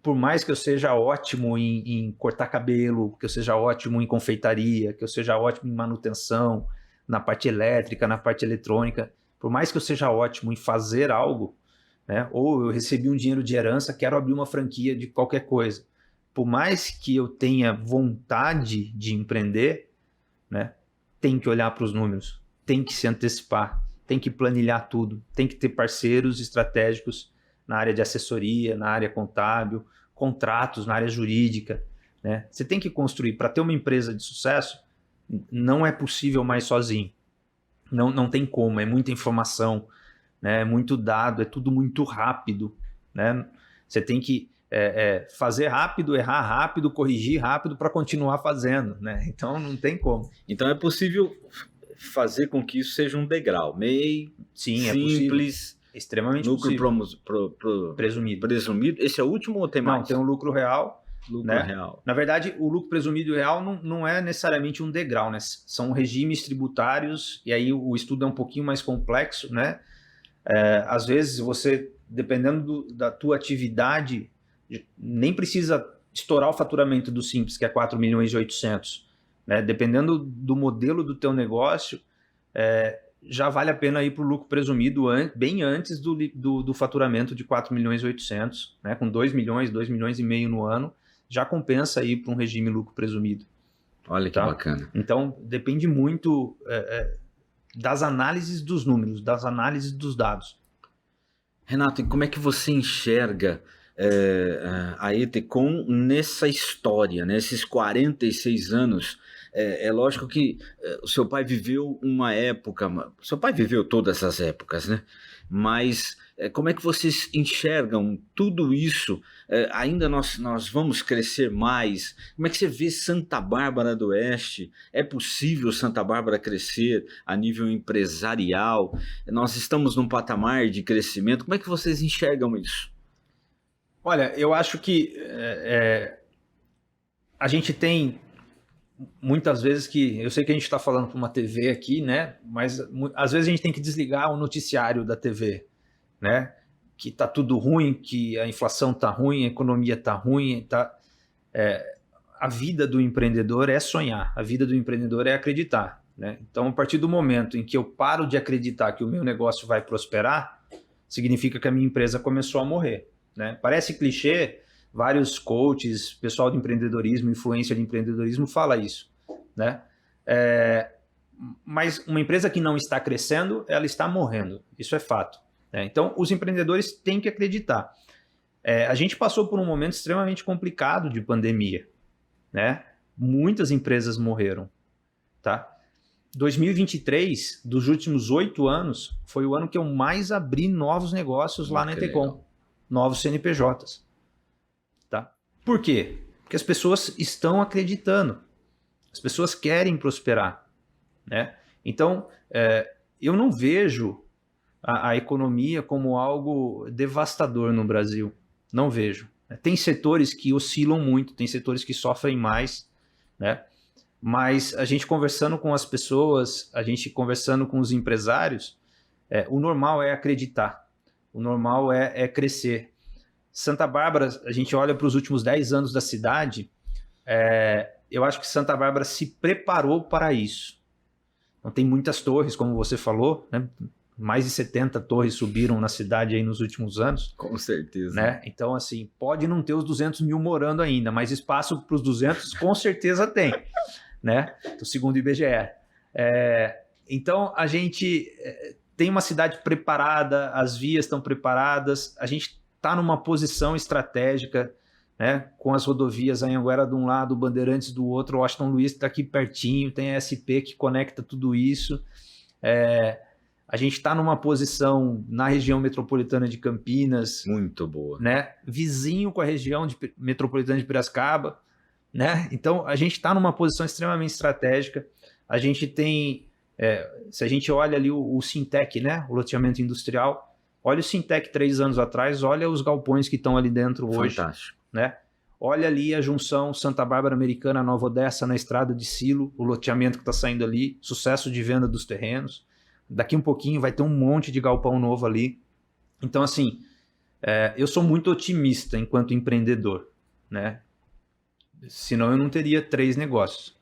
Por mais que eu seja ótimo em cortar cabelo, que eu seja ótimo em confeitaria, que eu seja ótimo em manutenção, na parte elétrica, na parte eletrônica, por mais que eu seja ótimo em fazer algo, né, ou eu recebi um dinheiro de herança, quero abrir uma franquia de qualquer coisa. Por mais que eu tenha vontade de empreender, né, tem que olhar para os números, tem que se antecipar, tem que planilhar tudo, tem que ter parceiros estratégicos na área de assessoria, na área contábil, contratos na área jurídica. Né? Você tem que construir. Para ter uma empresa de sucesso, não é possível mais sozinho. Não tem como, é muita informação, né? É muito dado, é tudo muito rápido. Né? Você tem que fazer rápido, errar rápido, corrigir rápido para continuar fazendo. Né? Então não tem como. Então é possível fazer com que isso seja um degrau. MEI, sim, simples, extremamente lucro possível. Presumido. Esse é o último ou tem mais? Não, tem um lucro real. Lucro real. Na verdade, o lucro presumido real não é necessariamente um degrau, né? São regimes tributários, e aí o estudo é um pouquinho mais complexo, né? Às vezes você, dependendo da tua atividade, nem precisa estourar o faturamento do Simples, que é 4.800.000, né? Dependendo do modelo do teu negócio, já vale a pena ir para o lucro presumido bem antes do faturamento de 4.800.000, né? Com 2 milhões, 2 milhões e meio no ano, já compensa ir para um regime lucro presumido. Olha que bacana. Então, depende muito das análises dos números, das análises dos dados. Renato, e como é que você enxerga a Etecom nessa história, né? Esses 46 anos? É lógico que o seu pai viveu uma época, seu pai viveu todas as épocas, né? Mas como é que vocês enxergam tudo isso? Ainda nós vamos crescer mais? Como é que você vê Santa Bárbara do Oeste? É possível Santa Bárbara crescer a nível empresarial? Nós estamos num patamar de crescimento. Como é que vocês enxergam isso? Olha, eu acho que a gente tem muitas vezes que... Eu sei que a gente está falando para uma TV aqui, né? Mas às vezes a gente tem que desligar o noticiário da TV, né? Que está tudo ruim, que a inflação está ruim, a economia está ruim. A vida do empreendedor é sonhar, a vida do empreendedor é acreditar, né? Então, a partir do momento em que eu paro de acreditar que o meu negócio vai prosperar, significa que a minha empresa começou a morrer, né? Parece clichê, vários coaches, pessoal de empreendedorismo, influência de empreendedorismo fala isso, né? Mas uma empresa que não está crescendo, ela está morrendo, isso é fato, né? Então, os empreendedores têm que acreditar. A gente passou por um momento extremamente complicado de pandemia, né? Muitas empresas morreram, tá? 2023, dos últimos 8 anos, foi o ano que eu mais abri novos negócios lá na Etecom, novos CNPJs. Tá? Por quê? Porque as pessoas estão acreditando, as pessoas querem prosperar, né? Então, eu não vejo a economia como algo devastador no Brasil, não vejo. Tem setores que oscilam muito, tem setores que sofrem mais, né? Mas a gente conversando com as pessoas, a gente conversando com os empresários, o normal é acreditar, o normal é crescer. Santa Bárbara, a gente olha para os últimos 10 anos da cidade, eu acho que Santa Bárbara se preparou para isso. Não tem muitas torres, como você falou, né? Mais de 70 torres subiram na cidade aí nos últimos anos. Com certeza. Né? Então, assim, pode não ter os 200 mil morando ainda, mas espaço para os 200 com certeza tem, né? Então, segundo o IBGE. Então, a gente tem uma cidade preparada, as vias estão preparadas, a gente está numa posição estratégica, né? Com as rodovias, a Anhanguera de um lado, Bandeirantes do outro, o Washington Luiz está aqui pertinho, tem a SP que conecta tudo isso. A gente está numa posição na região metropolitana de Campinas. Muito boa. Né? Vizinho com a região metropolitana de Piracicaba. Né? Então, a gente está numa posição extremamente estratégica. A gente tem, se a gente olha ali o Sintec, né? O loteamento industrial, olha o Sintec 3 anos atrás, olha os galpões que estão ali dentro hoje. Fantástico. Né? Olha ali a junção Santa Bárbara Americana, Nova Odessa, na estrada de Silo, o loteamento que está saindo ali, sucesso de venda dos terrenos. Daqui um pouquinho vai ter um monte de galpão novo ali. Então, assim, eu sou muito otimista enquanto empreendedor, né? Senão eu não teria 3 negócios,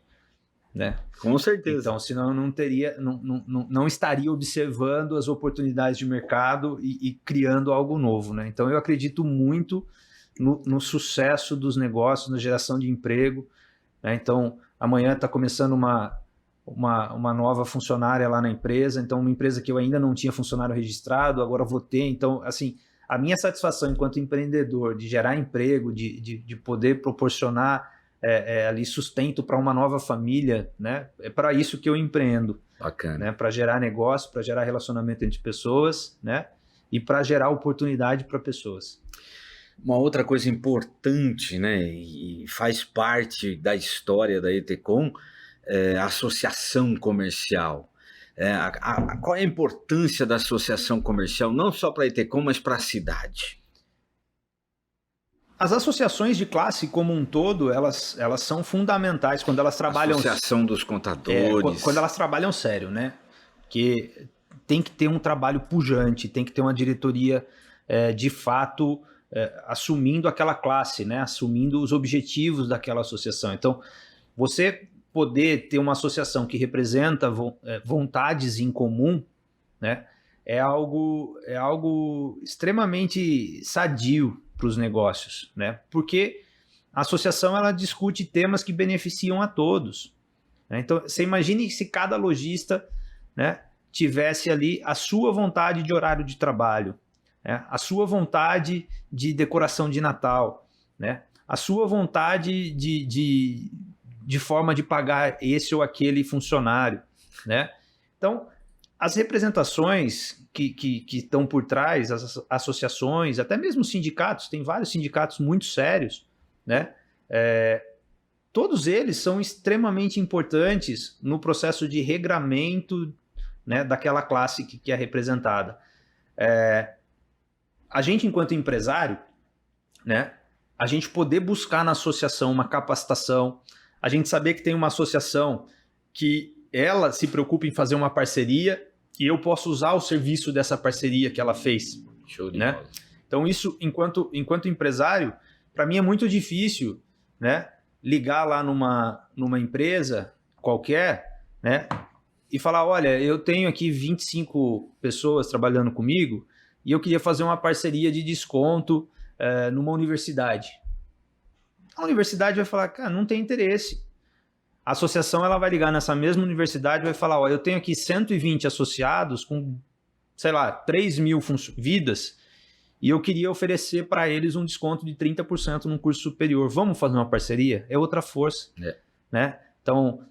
né? Com certeza. Então, senão eu não teria, não estaria observando as oportunidades de mercado e criando algo novo, né? Então, eu acredito muito no sucesso dos negócios, na geração de emprego, né? Então, amanhã está começando uma nova funcionária lá na empresa, então uma empresa que eu ainda não tinha funcionário registrado, agora vou ter. Então, assim, a minha satisfação enquanto empreendedor de gerar emprego, de poder proporcionar ali sustento para uma nova família, né? É para isso que eu empreendo. Bacana. Né? Para gerar negócio, para gerar relacionamento entre pessoas, né? E para gerar oportunidade para pessoas. Uma outra coisa importante, né? E faz parte da história da Etecom, a associação comercial. Qual é a importância da associação comercial, não só para a Etecom, mas para a cidade? As associações de classe como um todo, elas são fundamentais quando elas trabalham... Associação dos contadores. Quando elas trabalham sério, né? Porque tem que ter um trabalho pujante, tem que ter uma diretoria de fato assumindo aquela classe, né? Assumindo os objetivos daquela associação. Então, você poder ter uma associação que representa vontades em comum, né, é algo extremamente sadio para os negócios, né, porque a associação ela discute temas que beneficiam a todos, né? Então, você imagine se cada lojista, né, tivesse ali a sua vontade de horário de trabalho, né? A sua vontade de decoração de Natal, né? A sua vontade de forma de pagar esse ou aquele funcionário, né? Então, as representações que estão por trás, as associações, até mesmo sindicatos, tem vários sindicatos muito sérios, né? Todos eles são extremamente importantes no processo de regramento, né, daquela classe que é representada. A gente, enquanto empresário, né, a gente poder buscar na associação uma capacitação, a gente saber que tem uma associação que ela se preocupa em fazer uma parceria e eu posso usar o serviço dessa parceria que ela fez. Show de né? bola. Então isso, enquanto empresário, para mim é muito difícil, né, ligar lá numa empresa qualquer, né, e falar, olha, eu tenho aqui 25 pessoas trabalhando comigo e eu queria fazer uma parceria de desconto numa universidade. A universidade vai falar, cara, não tem interesse. A associação ela vai ligar nessa mesma universidade e vai falar, ó, eu tenho aqui 120 associados com, sei lá, 3 mil vidas e eu queria oferecer para eles um desconto de 30% num curso superior. Vamos fazer uma parceria? É outra força. Né? Então,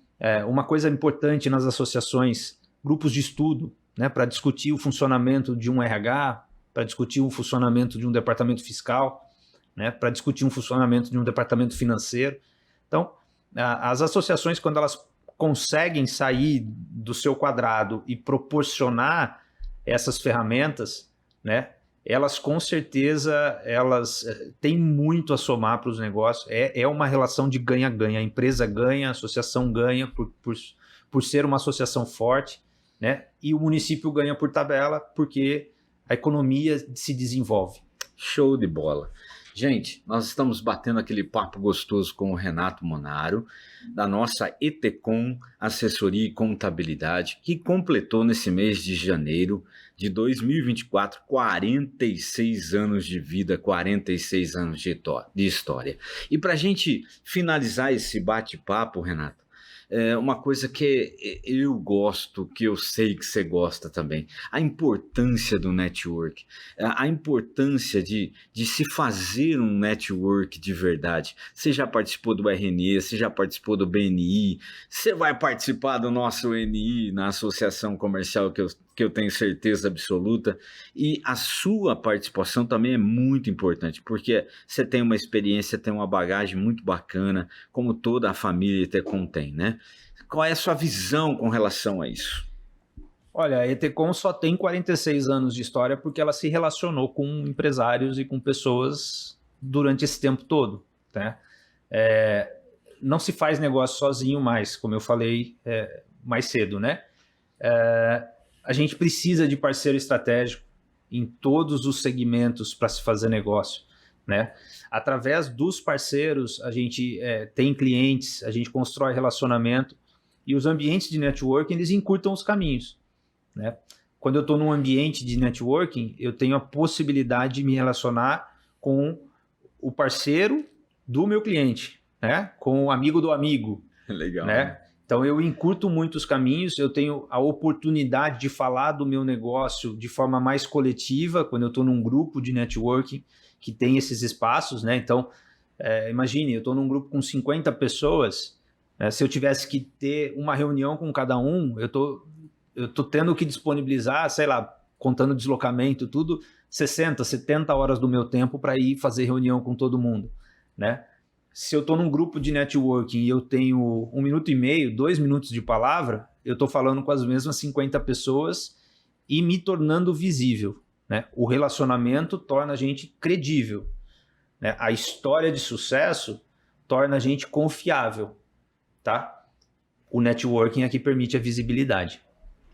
uma coisa importante nas associações, grupos de estudo, né, para discutir o funcionamento de um RH, para discutir o funcionamento de um departamento fiscal, né, para discutir um funcionamento de um departamento financeiro. Então, as associações, quando elas conseguem sair do seu quadrado e proporcionar essas ferramentas, né, elas com certeza elas têm muito a somar para os negócios. É uma relação de ganha-ganha. A empresa ganha, a associação ganha por ser uma associação forte, né, e o município ganha por tabela porque a economia se desenvolve. Show de bola. Gente, nós estamos batendo aquele papo gostoso com o Renato Monaro, da nossa Etecom Assessoria e Contabilidade, que completou nesse mês de janeiro de 2024 46 anos de vida, 46 anos de história. E para a gente finalizar esse bate-papo, Renato, uma coisa que eu gosto, que eu sei que você gosta também, a importância do network, a importância de se fazer um network de verdade. Você já participou do RNE, você já participou do BNI, você vai participar do nosso NI, na Associação Comercial, que eu tenho certeza absoluta, e a sua participação também é muito importante, porque você tem uma experiência, tem uma bagagem muito bacana, como toda a família Etecom tem, né? Qual é a sua visão com relação a isso? Olha, a Etecom só tem 46 anos de história porque ela se relacionou com empresários e com pessoas durante esse tempo todo, né? Não se faz negócio sozinho mais, como eu falei mais cedo, né? A gente precisa de parceiro estratégico em todos os segmentos para se fazer negócio, né? Através dos parceiros, a gente tem clientes, a gente constrói relacionamento e os ambientes de networking, eles encurtam os caminhos, né? Quando eu estou num ambiente de networking, eu tenho a possibilidade de me relacionar com o parceiro do meu cliente, né? Com o amigo do amigo. Legal, né? Então eu encurto muito os caminhos, eu tenho a oportunidade de falar do meu negócio de forma mais coletiva, quando eu estou num grupo de networking que tem esses espaços, né? Então, imagine, eu estou num grupo com 50 pessoas, né? Se eu tivesse que ter uma reunião com cada um, eu tô tendo que disponibilizar, sei lá, contando deslocamento, tudo, 60, 70 horas do meu tempo para ir fazer reunião com todo mundo, né? Se eu estou num grupo de networking e eu tenho 1 minuto e meio, 2 minutos de palavra, eu estou falando com as mesmas 50 pessoas e me tornando visível, né? O relacionamento torna a gente credível, né? A história de sucesso torna a gente confiável, tá? O networking é que permite a visibilidade.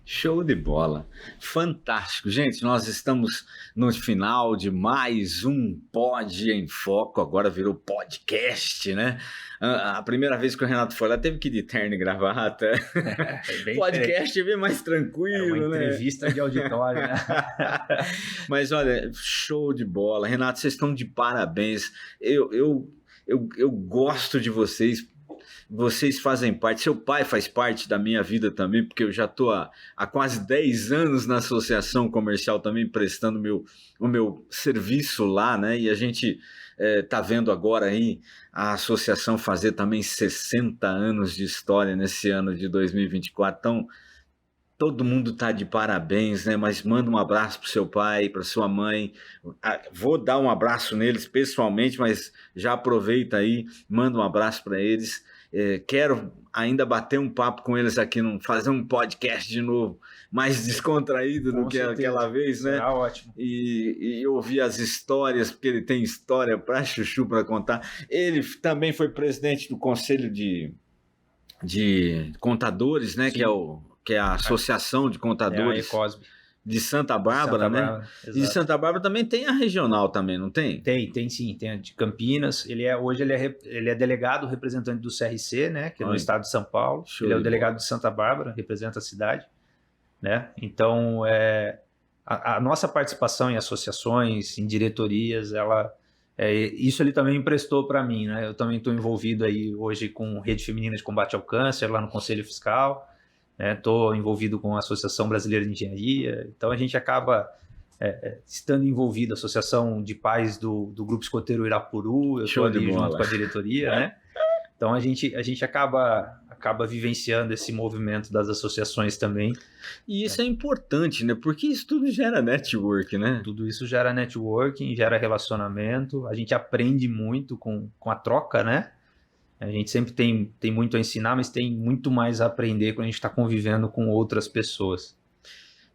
Show de bola, fantástico. Gente, nós estamos no final de mais um Pod em Foco, agora virou podcast, né? A primeira vez que o Renato foi lá, teve que ir de terno e gravata. Podcast é bem mais tranquilo, uma entrevista, né? De auditório, né? Mas olha, show de bola. Renato, vocês estão de parabéns. Eu gosto de vocês vocês fazem parte, seu pai faz parte da minha vida também, porque eu já estou há quase 10 anos na associação comercial também, prestando o meu serviço lá, né? E a gente está vendo agora aí a associação fazer também 60 anos de história nesse ano de 2024. Então, todo mundo está de parabéns, né? Mas manda um abraço para o seu pai, para sua mãe. Vou dar um abraço neles pessoalmente, mas já aproveita aí, manda um abraço para eles. Quero ainda bater um papo com eles aqui, fazer um podcast de novo, mais descontraído do que aquela vez, né? Será ótimo. E ouvir as histórias, porque ele tem história para chuchu para contar. Ele também foi presidente do Conselho de Contadores, né? Que é a Associação de Contadores de Santa Bárbara, né? E de Santa Bárbara também tem a regional também, não tem? Tem sim, tem a de Campinas. Hoje ele é delegado representante do CRC, né? Que é no estado de São Paulo. Ele é o delegado de Santa Bárbara, representa a cidade, né? Então, a nossa participação em associações, em diretorias, isso ele também emprestou para mim, né? Eu também estou envolvido aí hoje com Rede Feminina de Combate ao Câncer, lá no Conselho Fiscal. Estou envolvido com a Associação Brasileira de Engenharia, então a gente acaba estando envolvido, Associação de Pais do Grupo Escoteiro Irapuru, eu estou ali junto com a diretoria, né? Então a gente acaba vivenciando esse movimento das associações também. E isso é importante, né? Porque isso tudo gera network, né? Tudo isso gera networking, gera relacionamento, a gente aprende muito com a troca, né? A gente sempre tem muito a ensinar, mas tem muito mais a aprender quando a gente está convivendo com outras pessoas.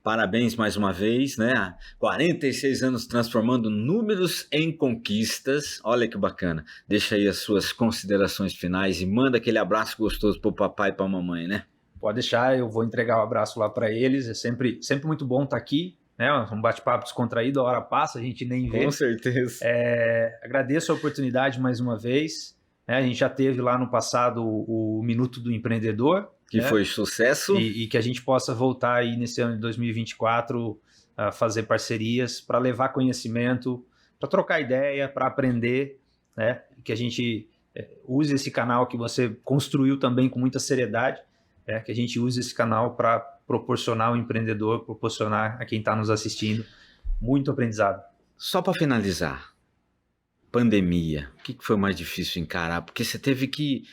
Parabéns mais uma vez, né? 46 anos transformando números em conquistas. Olha que bacana. Deixa aí as suas considerações finais e manda aquele abraço gostoso pro papai e pra mamãe, né? Pode deixar, eu vou entregar o abraço lá para eles. É sempre muito bom estar aqui, né? Um bate-papo descontraído, a hora passa, a gente nem vê. Com certeza. Agradeço a oportunidade mais uma vez. A gente já teve lá no passado o Minuto do Empreendedor. Que foi sucesso. E que a gente possa voltar aí nesse ano de 2024 a fazer parcerias para levar conhecimento, para trocar ideia, para aprender, né? Que a gente use esse canal que você construiu também com muita seriedade, que a gente use esse canal para proporcionar ao empreendedor, proporcionar a quem está nos assistindo muito aprendizado. Só para finalizar, pandemia, o que foi mais difícil encarar? Porque você teve que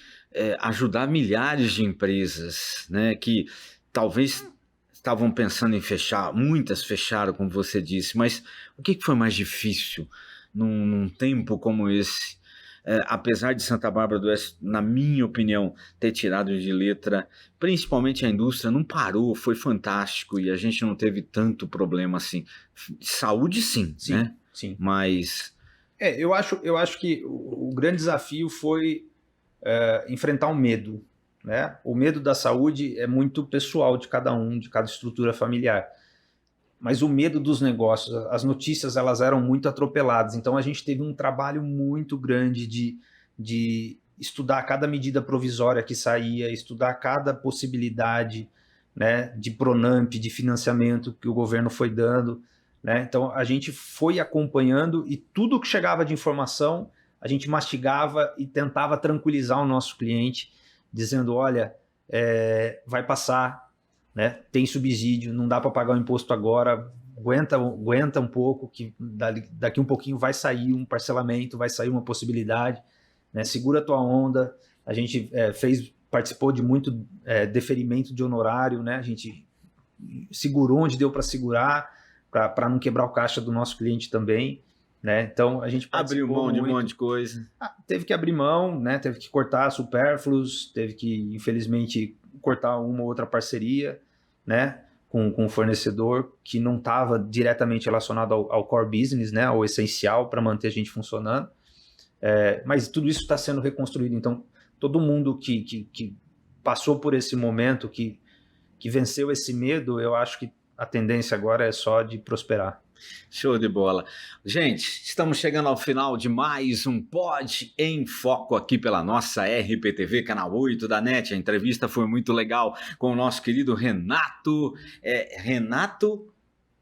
ajudar milhares de empresas, né, que talvez estavam pensando em fechar, muitas fecharam, como você disse, mas o que foi mais difícil num tempo como esse? Apesar de Santa Bárbara do Oeste, na minha opinião, ter tirado de letra, principalmente a indústria, não parou, foi fantástico e a gente não teve tanto problema assim. Saúde sim, né? Sim. Mas... eu acho que o grande desafio foi enfrentar o medo, né? O medo da saúde é muito pessoal de cada um, de cada estrutura familiar. Mas o medo dos negócios, as notícias elas eram muito atropeladas, então a gente teve um trabalho muito grande de estudar cada medida provisória que saía, estudar cada possibilidade, né, de Pronamp, de financiamento que o governo foi dando, né? Então a gente foi acompanhando e tudo que chegava de informação a gente mastigava e tentava tranquilizar o nosso cliente, dizendo, olha, vai passar, né? Tem subsídio, não dá para pagar o imposto agora, aguenta um pouco, que daqui um pouquinho vai sair um parcelamento, vai sair uma possibilidade, né? Segura a tua onda. A gente participou de muito deferimento de honorário, né? A gente segurou onde deu para segurar, para não quebrar o caixa do nosso cliente também, né? Então a gente abriu mão de um monte de coisa. Teve que abrir mão, né? Teve que cortar supérfluos, teve que, infelizmente, cortar uma ou outra parceria, né? Com o fornecedor que não estava diretamente relacionado ao core business, né? Ao essencial para manter a gente funcionando. Mas tudo isso está sendo reconstruído. Então, todo mundo que passou por esse momento, que venceu esse medo, eu acho que a tendência agora é só de prosperar. Show de bola. Gente, estamos chegando ao final de mais um Pod em Foco aqui pela nossa RPTV, canal 8 da NET. A entrevista foi muito legal com o nosso querido Renato. Renato...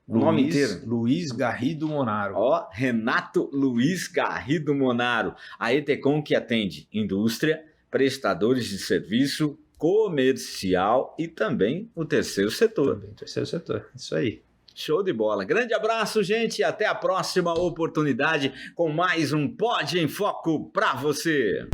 O nome inteiro? Luiz Garrido Monaro. Renato Luiz Garrido Monaro. A Etecom que atende indústria, prestadores de serviço, comercial e também o terceiro setor. Também, terceiro setor, isso aí. Show de bola. Grande abraço, gente, e até a próxima oportunidade com mais um Pod em Foco para você.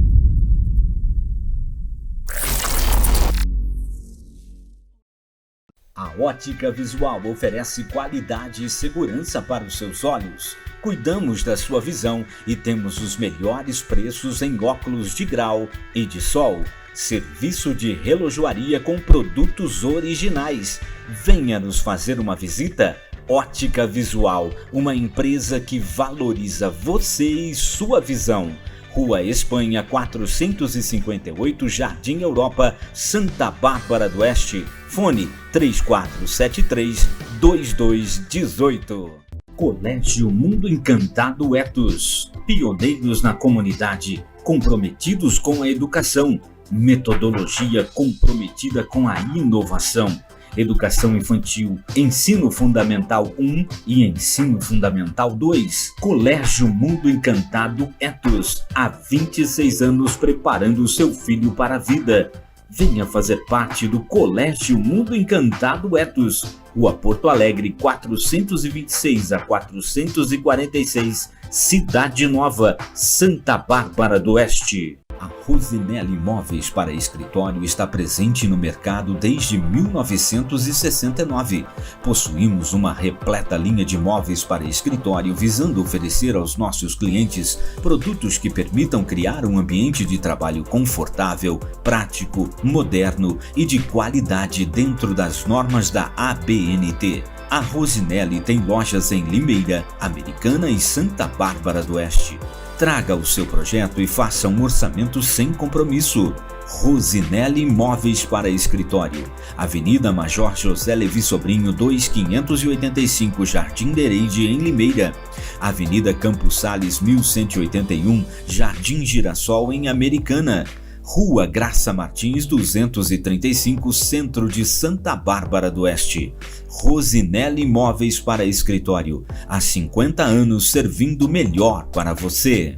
A Ótica Visual oferece qualidade e segurança para os seus olhos. Cuidamos da sua visão e temos os melhores preços em óculos de grau e de sol. Serviço de relojoaria com produtos originais. Venha nos fazer uma visita. Ótica Visual, uma empresa que valoriza você e sua visão. Rua Espanha 458, Jardim Europa, Santa Bárbara do Oeste. Fone 3473-2218. Colégio Mundo Encantado Etos. Pioneiros na comunidade, comprometidos com a educação. Metodologia comprometida com a inovação. Educação infantil, ensino fundamental 1 e ensino fundamental 2. Colégio Mundo Encantado Etos, há 26 anos preparando seu filho para a vida. Venha fazer parte do Colégio Mundo Encantado Etos, Rua Porto Alegre 426 a 446, Cidade Nova, Santa Bárbara do Oeste. A Rosinelli Móveis para Escritório está presente no mercado desde 1969. Possuímos uma repleta linha de móveis para escritório visando oferecer aos nossos clientes produtos que permitam criar um ambiente de trabalho confortável, prático, moderno e de qualidade dentro das normas da ABNT. A Rosinelli tem lojas em Limeira, Americana e Santa Bárbara do Oeste. Traga o seu projeto e faça um orçamento sem compromisso. Rosinelli Móveis para Escritório. Avenida Major José Levi Sobrinho 2585, Jardim Dereide, em Limeira. Avenida Campos Sales 1181, Jardim Girassol, em Americana. Rua Graça Martins 235, Centro de Santa Bárbara do Oeste. Rosinelli Móveis para Escritório. Há 50 anos servindo melhor para você.